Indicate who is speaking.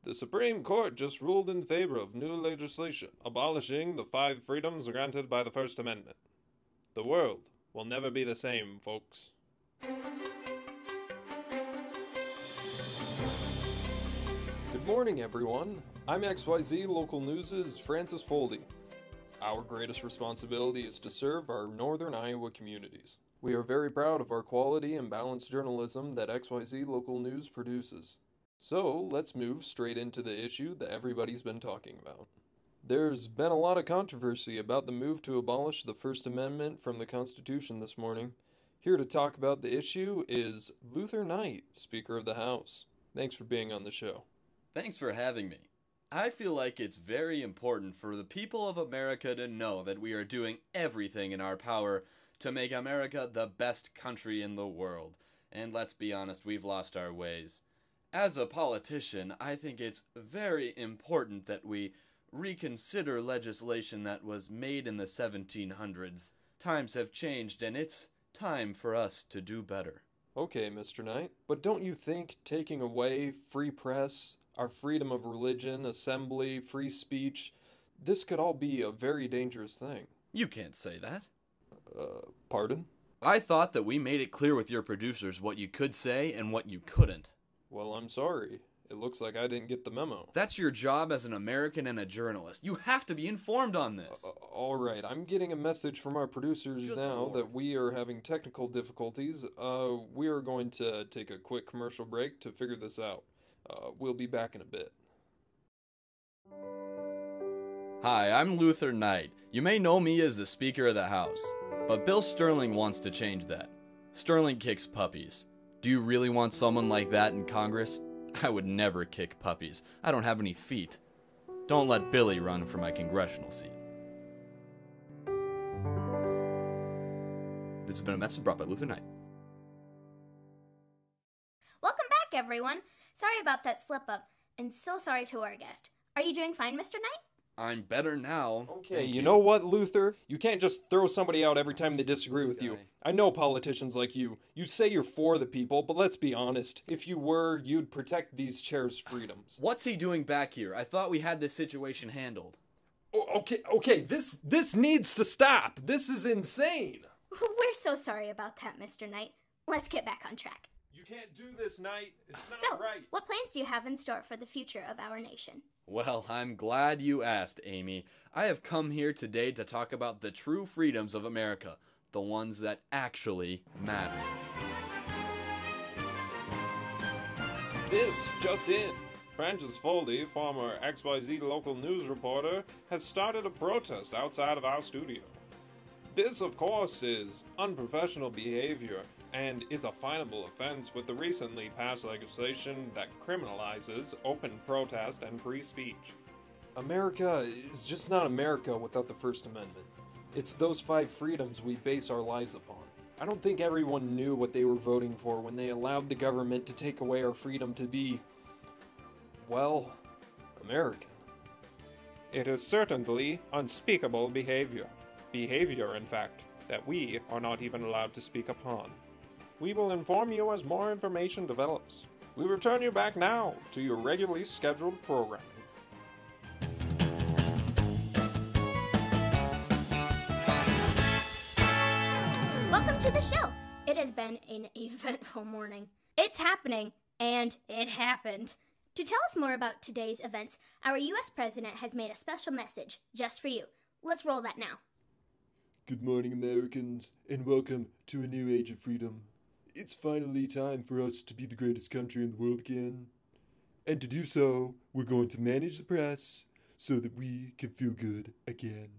Speaker 1: The Supreme Court just ruled in favor of new legislation abolishing the 5 freedoms granted by the First Amendment. The world will never be the same, folks. Good morning, everyone. I'm XYZ Local News' Francis Foldy. Our greatest responsibility is to serve our northern Iowa communities. We are very proud of our quality and balanced journalism that XYZ Local News produces. So, let's move straight into the issue that everybody's been talking about. There's been a lot of controversy about the move to abolish the First Amendment from the Constitution this morning. Here to talk about the issue is Luther Knight, Speaker of the House. Thanks for being on the show.
Speaker 2: Thanks for having me. I feel like it's very important for the people of America to know that we are doing everything in our power to make America the best country in the world. And let's be honest, we've lost our ways. As a politician, I think it's very important that we reconsider legislation that was made in the 1700s. Times have changed, and it's time for us to do better.
Speaker 1: Okay, Mr. Knight, but don't you think taking away free press, our freedom of religion, assembly, free speech, this could all be a very dangerous thing?
Speaker 2: You can't say that.
Speaker 1: Pardon?
Speaker 2: I thought that we made it clear with your producers what you could say and what you couldn't.
Speaker 1: Well, I'm sorry. It looks like I didn't get the memo.
Speaker 2: That's your job as an American and a journalist. You have to be informed on this.
Speaker 1: All right, I'm getting a message from our producers
Speaker 2: Good
Speaker 1: now
Speaker 2: Lord.
Speaker 1: that we are having technical difficulties. We are going to take a quick commercial break to figure this out. We'll be back in a bit.
Speaker 2: Hi, I'm Luther Knight. You may know me as the Speaker of the House, but Bill Sterling wants to change that. Sterling kicks puppies. Do you really want someone like that in Congress? I would never kick puppies. I don't have any feet. Don't let Billy run for my congressional seat. This has been a message brought by Luther Knight.
Speaker 3: Welcome back, everyone. Sorry about that slip-up, and so sorry to our guest. Are you doing fine, Mr. Knight?
Speaker 2: I'm better now.
Speaker 1: Okay,
Speaker 2: Thank
Speaker 1: you know what, Luther? You can't just throw somebody out every time they disagree with you.
Speaker 2: guy.
Speaker 1: I know politicians like you. You say you're for the people, but let's be honest. If you were, you'd protect these chairs' freedoms.
Speaker 2: What's he doing back here? I thought we had this situation handled.
Speaker 1: Okay, this needs to stop. This is insane.
Speaker 3: We're so sorry about that, Mr. Knight. Let's get back on track.
Speaker 1: You can't do this, Knight. It's not
Speaker 3: So,
Speaker 1: right.
Speaker 3: what plans do you have in store for the future of our nation?
Speaker 2: Well, I'm glad you asked, Amy. I have come here today to talk about the true freedoms of America, the ones that actually matter.
Speaker 1: This just in. Francis Foldy, former XYZ Local News reporter, has started a protest outside of our studio. This, of course, is unprofessional behavior and is a finable offense with the recently passed legislation that criminalizes open protest and free speech. America is just not America without the First Amendment. It's those 5 freedoms we base our lives upon. I don't think everyone knew what they were voting for when they allowed the government to take away our freedom to be, well, American. It is certainly unspeakable behavior. Behavior, in fact, that we are not even allowed to speak upon. We will inform you as more information develops. We return you back now to your regularly scheduled programming.
Speaker 3: Welcome to the show. It has been an eventful morning. It's happening, and it happened. To tell us more about today's events, our U.S. President has made a special message just for you. Let's roll that now.
Speaker 4: Good morning, Americans, and welcome to a new age of freedom. It's finally time for us to be the greatest country in the world again. And to do so, we're going to manage the press so that we can feel good again.